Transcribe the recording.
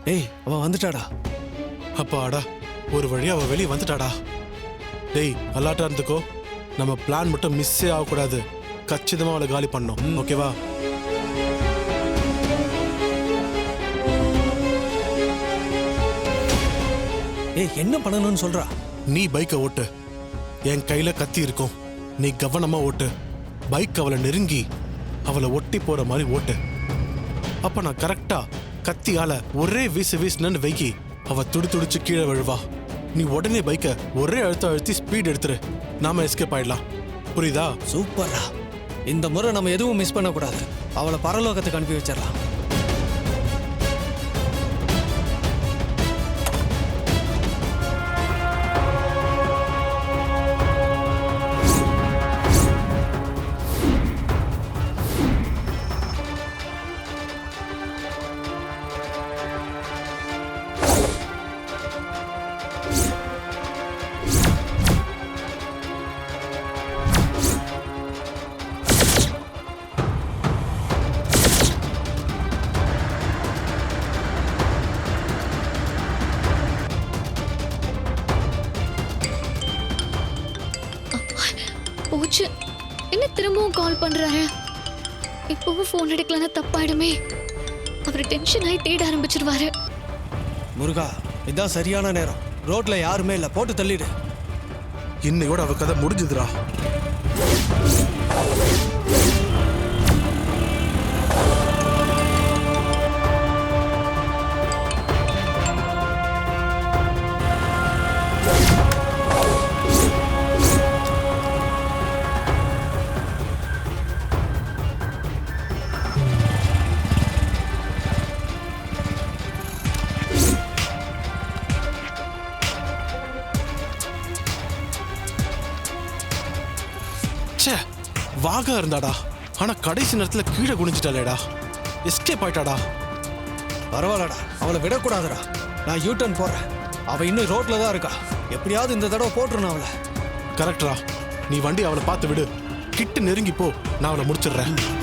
ஏய் அவன் வந்துட்டாடா. அப்பாடா, ஒரு வழியா அவ வெளியே வந்துட்டாடா. டேய் அலாட்டா இருந்துக்கோ. நம்ம பிளான் மட்டும் மிஸ்ஸே ஆகக்கூடாது. கச்சிதமா அவளை காலி பண்ணோம். ஓகேவா? ஏய் என்ன பண்ணணும்னு சொல்றா. நீ பைக்கை ஓட்டு. என் கையில கத்தி இருக்கும். நீ கவனமா ஓட்டு. பைக் அவளை நெருங்கி அவளை ஒட்டி போற மாதிரி ஓட்டு. அப்ப நான் கரெக்டா கத்தியால ஒரே வீசுனன்னு வைக்கி அவ துடிச்சு கீழே விழுவா. நீ உடனே பைக்கை ஒரே அழுத்தி ஸ்பீட் எடுத்துரு. நாம எஸ்கேப் ஆயிடலாம். புரியுதா? சூப்பர்ரா. இந்த முறை நம்ம எதுவும் மிஸ் பண்ணக்கூடாது. அவளை பரலோகத்துக்கு அனுப்பி வச்சிடலாம். போச்சு. என்ன திரும்பவும் கால் பண்றாரு? இப்பவும் போன் எடுக்கலன்னா தப்பாயிடுமே. அவர் டென்ஷன் ஆகி தேட ஆரம்பிச்சிருவாரு. முருகா, இதான் சரியான நேரம். ரோட்ல யாருமே இல்ல, போட்டு தள்ளிடு. இன்னையோட அவ கதை முடிஞ்சுதுடா. வாகா இருந்தாடா. ஆனா கடைசி நேரத்துல கீழே குனிஞ்சிட்டாலேடா. எஸ்கேப் ஆயிட்டாடா. பரவாயில்லடா, அவளை விடக்கூடாதுடா. நான் யூ டர்ன் போறேன். அவ இன்னும் ரோட்ல தான் இருக்கா. எப்படியாவது இந்த தடவை போட்டுருணும் அவளை. கரெக்டரா. நீ வண்டி அவளை பார்த்து விடு. கிட்ட நெருங்கி போ. நான் அவளை முடிச்சிடுறேன்.